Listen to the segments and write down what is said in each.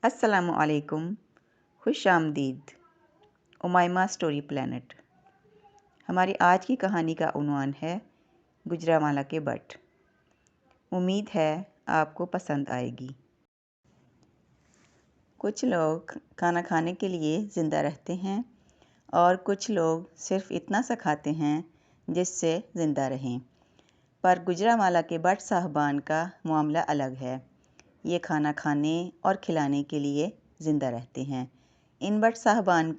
अस्सलामु अलैकुम, खुश आमदीद। उमाइमा स्टोरी प्लैनेट। हमारी आज की कहानी का उन्वान है गुजरांवाला के बट। उम्मीद है आपको पसंद आएगी। कुछ लोग खाना खाने के लिए ज़िंदा रहते हैं और कुछ लोग सिर्फ इतना सा खाते हैं जिससे ज़िंदा रहें। पर गुजरांवाला के बट साहबान का मामला अलग है। ये खाना खाने और खिलाने के लिए ज़िंदा रहते हैं। इन बट साहबान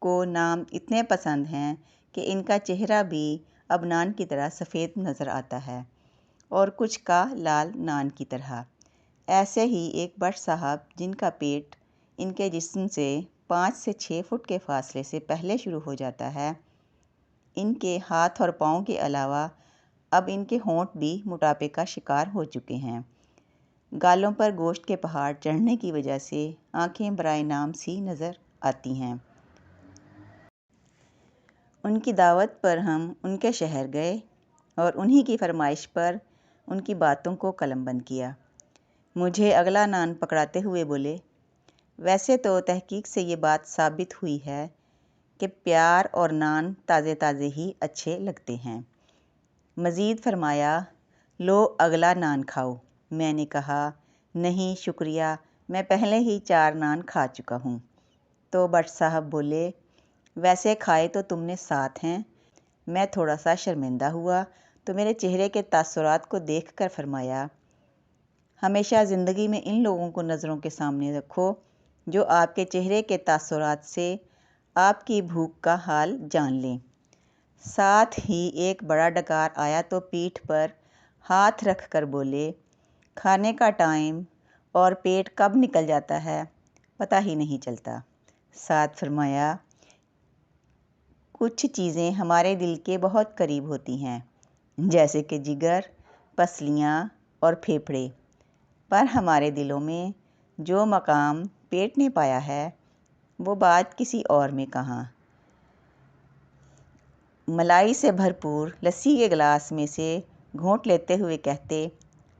को नाम इतने पसंद हैं कि इनका चेहरा भी अब नान की तरह सफ़ेद नज़र आता है और कुछ का लाल नान की तरह। ऐसे ही एक बट साहब जिनका पेट इनके जिस्म से 5 से 6 फुट के फासले से पहले शुरू हो जाता है। इनके हाथ और पाँव के अलावा अब इनके होंठ भी मोटापे का शिकार हो चुके हैं। गालों पर गोश्त के पहाड़ चढ़ने की वजह से आंखें बराए नाम सी नज़र आती हैं। उनकी दावत पर हम उनके शहर गए और उन्हीं की फरमाइश पर उनकी बातों को कलमबंद किया। मुझे अगला नान पकड़ाते हुए बोले, वैसे तो तहकीक से ये बात साबित हुई है कि प्यार और नान ताज़े ताज़े ही अच्छे लगते हैं। मज़ीद फरमाया, लो अगला नान खाओ। मैंने कहा, नहीं शुक्रिया, मैं पहले ही 4 नान खा चुका हूँ। तो बट साहब बोले, वैसे खाए तो तुमने 7 हैं। मैं थोड़ा सा शर्मिंदा हुआ तो मेरे चेहरे के तासुरात को देखकर फरमाया, हमेशा ज़िंदगी में इन लोगों को नज़रों के सामने रखो जो आपके चेहरे के तासुरात से आपकी भूख का हाल जान लें। साथ ही एक बड़ा डकार आया तो पीठ पर हाथ रख कर बोले, खाने का टाइम और पेट कब निकल जाता है पता ही नहीं चलता। साथ फरमाया, कुछ चीज़ें हमारे दिल के बहुत करीब होती हैं, जैसे कि जिगर, पसलियाँ और फेफड़े, पर हमारे दिलों में जो मकाम पेट ने पाया है वो बात किसी और में कहाँ। मलाई से भरपूर लस्सी के गिलास में से घोंट लेते हुए कहते,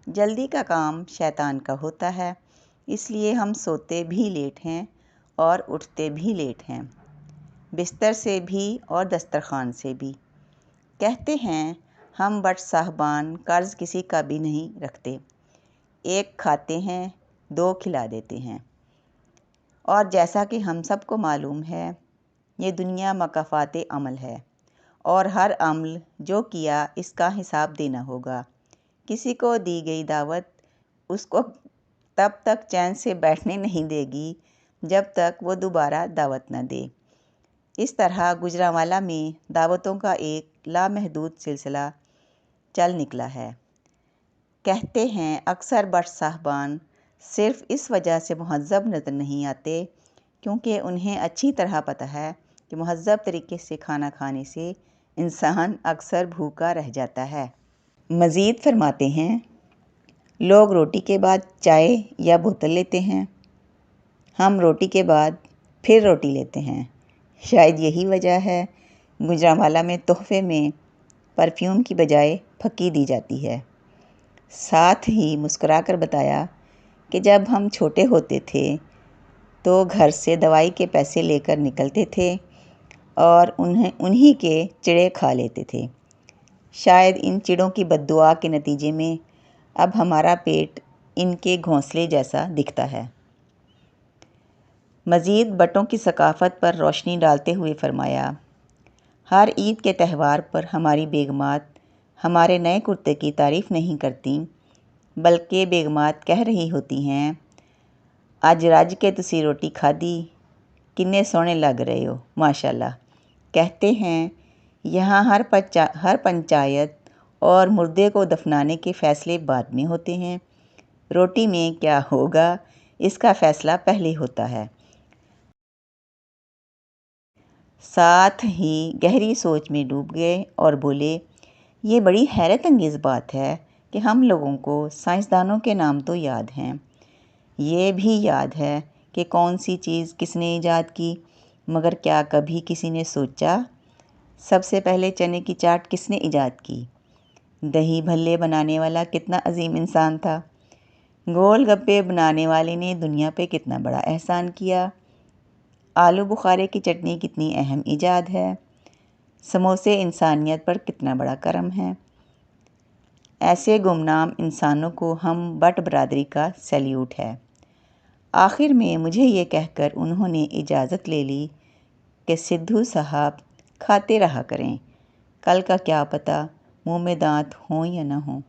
जल्दी का काम शैतान का होता है, इसलिए हम सोते भी लेट हैं और उठते भी लेट हैं, बिस्तर से भी और दस्तरखान से भी। कहते हैं हम बट साहबान कर्ज किसी का भी नहीं रखते, एक खाते हैं 2 खिला देते हैं। और जैसा कि हम सबको मालूम है, ये दुनिया मकाफ़ात अमल है और हर अमल जो किया इसका हिसाब देना होगा। किसी को दी गई दावत उसको तब तक चैन से बैठने नहीं देगी जब तक वो दोबारा दावत न दे। इस तरह गुजरांवाला में दावतों का एक लामहदूद सिलसिला चल निकला है। कहते हैं अक्सर बट साहबान सिर्फ़ इस वजह से मुहज़्ज़ब नज़र नहीं आते क्योंकि उन्हें अच्छी तरह पता है कि मुहज़्ज़ब तरीके से खाना खाने से इंसान अक्सर भूखा रह जाता है। मज़ीद फरमाते हैं, लोग रोटी के बाद चाय या बोतल लेते हैं, हम रोटी के बाद फिर रोटी लेते हैं। शायद यही वजह है गुजरांवाला में तोहफे में परफ्यूम की बजाय फक्की दी जाती है। साथ ही मुस्कुराकर बताया कि जब हम छोटे होते थे तो घर से दवाई के पैसे लेकर निकलते थे और उन्हीं के चिड़े खा लेते थे। शायद इन चिड़ों की बद्दुआ के नतीजे में अब हमारा पेट इनके घोंसले जैसा दिखता है। मज़ीद बटों की सकाफ़त पर रोशनी डालते हुए फरमाया, हर ईद के त्यौहार पर हमारी बेगमात हमारे नए कुर्ते की तारीफ़ नहीं करती, बल्कि बेगमात कह रही होती हैं, अज रज के तुसी रोटी खाधी, किन्ने सोहने लग रहे हो माशाल्लाह। कहते हैं यहाँ हर पंचायत और मुर्दे को दफनाने के फ़ैसले बाद में होते हैं, रोटी में क्या होगा इसका फ़ैसला पहले होता है। साथ ही गहरी सोच में डूब गए और बोले, ये बड़ी हैरत अंगेज़ बात है कि हम लोगों को साइंसदानों के नाम तो याद हैं, ये भी याद है कि कौन सी चीज़ किसने ईजाद की, मगर क्या कभी किसी ने सोचा सबसे पहले चने की चाट किसने ईजाद की? दही भल्ले बनाने वाला कितना अजीम इंसान था? گول گپے بنانے والے نے دنیا پہ کتنا بڑا احسان کیا۔ آلو بخارے کی چٹنی کتنی اہم ایجاد ہے۔ سموسے انسانیت پر کتنا بڑا کرم ہے۔ ایسے گمنام انسانوں کو ہم بٹ برادری کا سیلیوٹ ہے۔ آخر میں مجھے یہ کہہ کر انہوں نے اجازت لے لی کہ سدھو صاحب کھاتے رہا کریں، کل کا کیا پتہ منہ میں دانت ہوں یا نہ ہوں۔